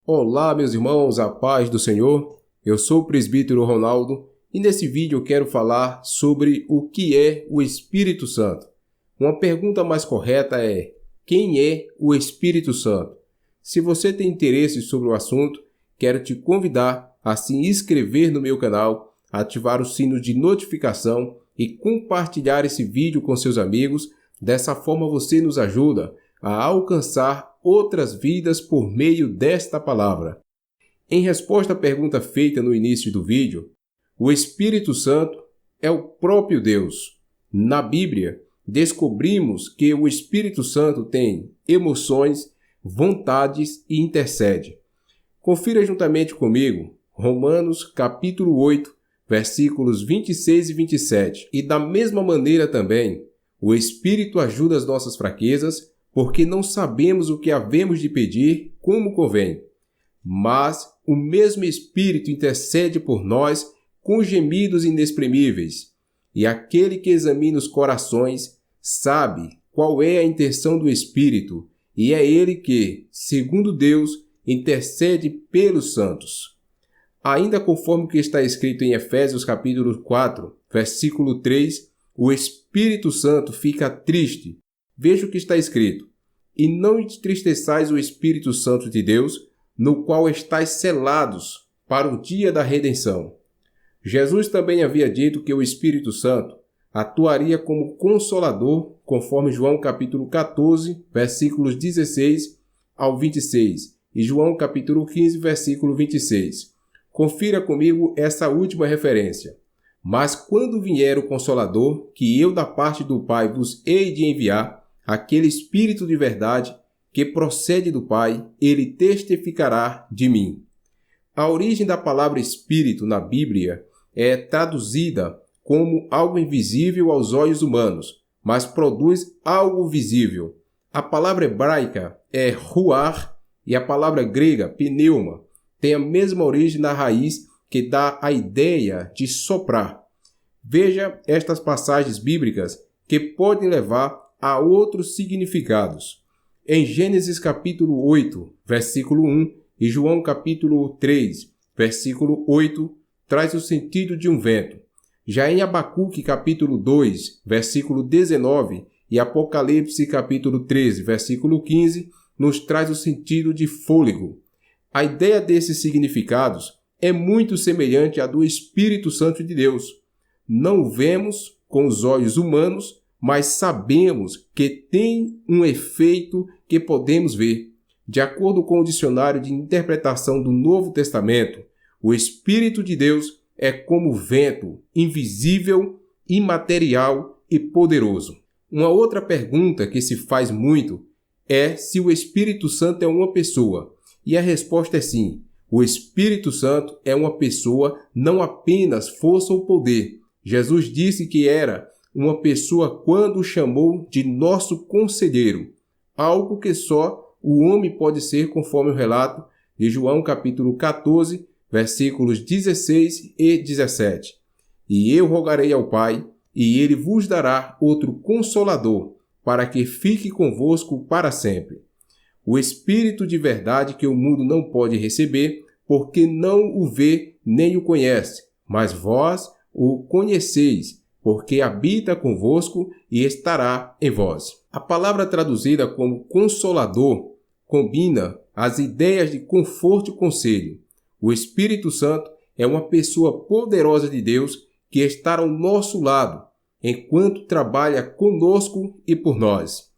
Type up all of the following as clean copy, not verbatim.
Olá, meus irmãos, a paz do Senhor. Eu sou o presbítero Ronaldo e nesse vídeo eu quero falar sobre o que é o Espírito Santo. Uma pergunta mais correta é: quem é o Espírito Santo? Se você tem interesse sobre o assunto, quero te convidar a se inscrever no meu canal, ativar o sino de notificação e compartilhar esse vídeo com seus amigos. Dessa forma você nos ajuda a alcançar outras vidas por meio desta palavra. Em resposta à pergunta feita no início do vídeo, o Espírito Santo é o próprio Deus. Na Bíblia, descobrimos que o Espírito Santo tem emoções, vontades e intercede. Confira juntamente comigo Romanos capítulo 8, versículos 26 e 27. E da mesma maneira também, o Espírito ajuda as nossas fraquezas, porque não sabemos o que havemos de pedir como convém. Mas o mesmo Espírito intercede por nós com gemidos inexprimíveis. E aquele que examina os corações sabe qual é a intenção do Espírito, e é ele que, segundo Deus, intercede pelos santos. Ainda conforme o que está escrito em Efésios capítulo 4, versículo 3, o Espírito Santo fica triste. Veja o que está escrito: e não entristeçais o Espírito Santo de Deus, no qual estáis selados para o dia da redenção. Jesus também havia dito que o Espírito Santo atuaria como consolador, conforme João capítulo 14, versículos 16 ao 26, e João capítulo 15, versículo 26. Confira comigo essa última referência. Mas quando vier o Consolador, que eu da parte do Pai vos hei de enviar, aquele Espírito de verdade que procede do Pai, ele testificará de mim. A origem da palavra Espírito na Bíblia é traduzida como algo invisível aos olhos humanos, mas produz algo visível. A palavra hebraica é ruar e a palavra grega pneuma tem a mesma origem na raiz que dá a ideia de soprar. Veja estas passagens bíblicas que podem levar a outros significados. Em Gênesis capítulo 8, versículo 1 e João capítulo 3, versículo 8, traz o sentido de um vento. Já em Abacuque capítulo 2, versículo 19 e Apocalipse capítulo 13, versículo 15, nos traz o sentido de fôlego. A ideia desses significados é muito semelhante à do Espírito Santo de Deus. Não o vemos com os olhos humanos, mas sabemos que tem um efeito que podemos ver. De acordo com o dicionário de interpretação do Novo Testamento, o Espírito de Deus é como vento, invisível, imaterial e poderoso. Uma outra pergunta que se faz muito é se o Espírito Santo é uma pessoa. E a resposta é sim. O Espírito Santo é uma pessoa, não apenas força ou poder. Jesus disse que era uma pessoa quando o chamou de nosso conselheiro, algo que só o homem pode ser, conforme o relato de João capítulo 14, versículos 16 e 17. E eu rogarei ao Pai, e ele vos dará outro consolador, para que fique convosco para sempre. O Espírito de verdade que o mundo não pode receber, porque não o vê nem o conhece, mas vós o conheceis, porque habita convosco e estará em vós. A palavra traduzida como consolador combina as ideias de conforto e conselho. O Espírito Santo é uma pessoa poderosa de Deus que está ao nosso lado, enquanto trabalha conosco e por nós.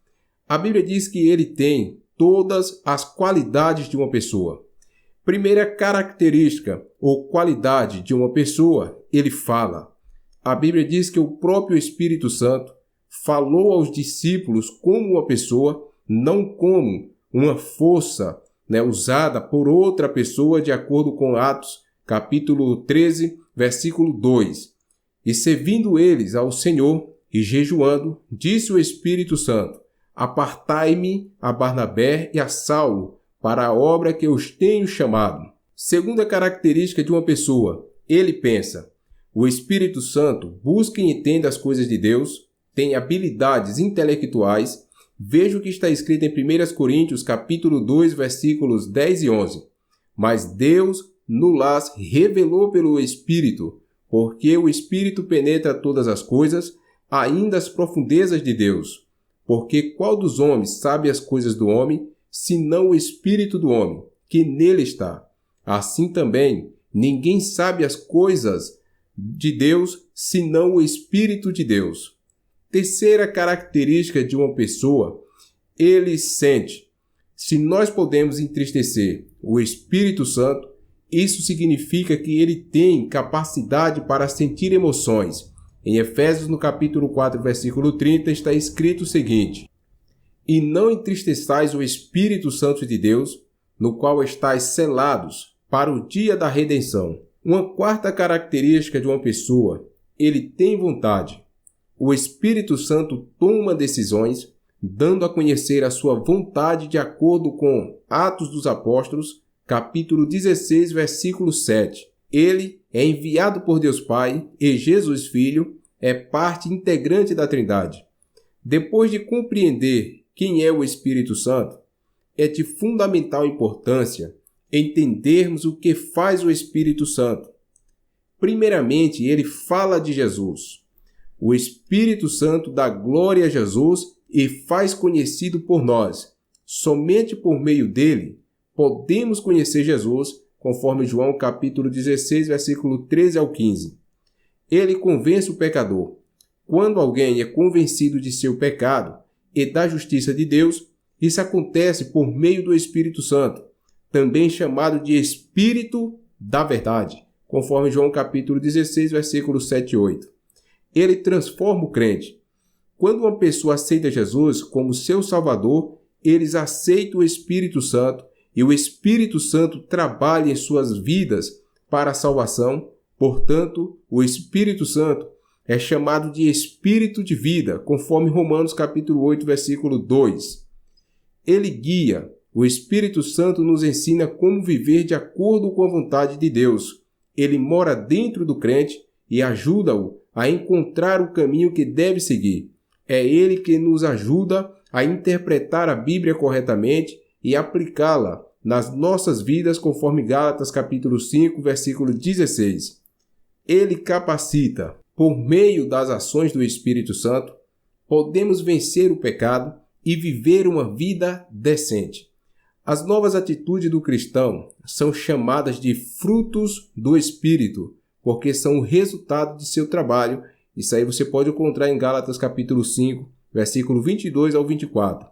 A Bíblia diz que ele tem todas as qualidades de uma pessoa. Primeira característica ou qualidade de uma pessoa, ele fala. A Bíblia diz que o próprio Espírito Santo falou aos discípulos como uma pessoa, não como uma força, usada por outra pessoa, de acordo com Atos, capítulo 13, versículo 2. E servindo eles ao Senhor e jejuando, disse o Espírito Santo: apartai-me a Barnabé e a Saulo para a obra que eu os tenho chamado. Segunda característica de uma pessoa, ele pensa. O Espírito Santo busca e entende as coisas de Deus, tem habilidades intelectuais. Veja o que está escrito em 1 Coríntios capítulo 2, versículos 10 e 11. mas Deus nos revelou pelo Espírito, porque o Espírito penetra todas as coisas, ainda as profundezas de Deus. Porque qual dos homens sabe as coisas do homem, senão o Espírito do homem, que nele está? Assim também, ninguém sabe as coisas de Deus, senão o Espírito de Deus. Terceira característica de uma pessoa, ele sente. Se nós podemos entristecer o Espírito Santo, isso significa que ele tem capacidade para sentir emoções. Em Efésios, no capítulo 4, versículo 30, está escrito o seguinte: E não entristeçais o Espírito Santo de Deus, no qual estáis selados para o dia da redenção. Uma quarta característica de uma pessoa, ele tem vontade. O Espírito Santo toma decisões, dando a conhecer a sua vontade de acordo com Atos dos Apóstolos, capítulo 16, versículo 7. Ele é enviado por Deus Pai e Jesus Filho é parte integrante da Trindade. Depois de compreender quem é o Espírito Santo, é de fundamental importância entendermos o que faz o Espírito Santo. Primeiramente, ele fala de Jesus. O Espírito Santo dá glória a Jesus e faz conhecido por nós. Somente por meio dele podemos conhecer Jesus, conforme João capítulo 16, versículo 13 ao 15. Ele convence o pecador. Quando alguém é convencido de seu pecado e da justiça de Deus, isso acontece por meio do Espírito Santo, também chamado de Espírito da Verdade, conforme João capítulo 16, versículos 7 e 8. Ele transforma o crente. Quando uma pessoa aceita Jesus como seu Salvador, eles aceitam o Espírito Santo e o Espírito Santo trabalha em suas vidas para a salvação. Portanto, o Espírito Santo é chamado de Espírito de vida, conforme Romanos capítulo 8, versículo 2. Ele guia. O Espírito Santo nos ensina como viver de acordo com a vontade de Deus. Ele mora dentro do crente e ajuda-o a encontrar o caminho que deve seguir. É ele que nos ajuda a interpretar a Bíblia corretamente e aplicá-la nas nossas vidas, conforme Gálatas capítulo 5, versículo 16. Ele capacita. Por meio das ações do Espírito Santo, podemos vencer o pecado e viver uma vida decente. As novas atitudes do cristão são chamadas de frutos do Espírito, porque são o resultado de seu trabalho. Isso aí você pode encontrar em Gálatas capítulo 5, versículo 22 ao 24.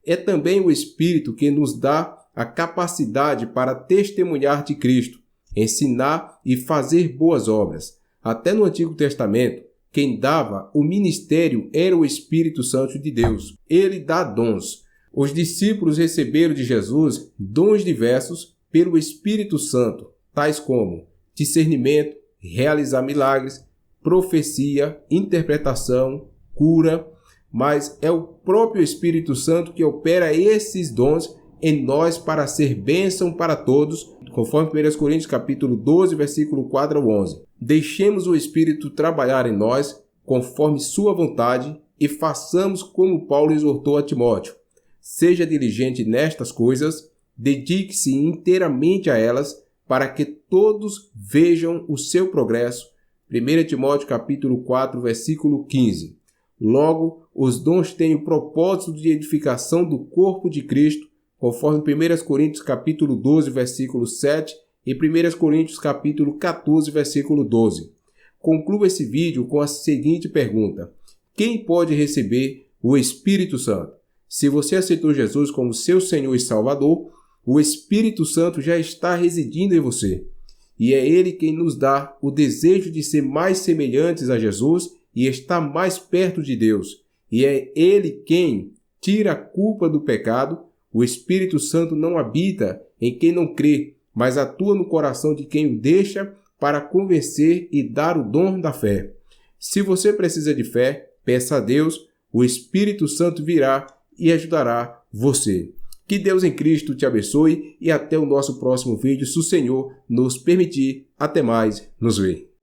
É também o Espírito que nos dá a capacidade para testemunhar de Cristo, ensinar e fazer boas obras. Até no Antigo Testamento, quem dava o ministério era o Espírito Santo de Deus. Ele dá dons. Os discípulos receberam de Jesus dons diversos pelo Espírito Santo, tais como discernimento, realizar milagres, profecia, interpretação, cura, mas é o próprio Espírito Santo que opera esses dons em nós para ser bênção para todos, conforme 1 Coríntios capítulo 12, versículo 4 ao 11. Deixemos o Espírito trabalhar em nós conforme sua vontade e façamos como Paulo exortou a Timóteo. Seja diligente nestas coisas, dedique-se inteiramente a elas, para que todos vejam o seu progresso. 1 Timóteo capítulo 4, versículo 15. Logo, os dons têm o propósito de edificação do corpo de Cristo, conforme 1 Coríntios capítulo 12, versículo 7 e 1 Coríntios capítulo 14, versículo 12. Concluo esse vídeo com a seguinte pergunta: quem pode receber o Espírito Santo? Se você aceitou Jesus como seu Senhor e Salvador, o Espírito Santo já está residindo em você. E é Ele quem nos dá o desejo de ser mais semelhantes a Jesus e estar mais perto de Deus. E é Ele quem tira a culpa do pecado. O Espírito Santo não habita em quem não crê, mas atua no coração de quem o deixa para convencer e dar o dom da fé. Se você precisa de fé, peça a Deus, o Espírito Santo virá e ajudará você. Que Deus em Cristo te abençoe e até o nosso próximo vídeo, se o Senhor nos permitir. Até mais, nos vemos.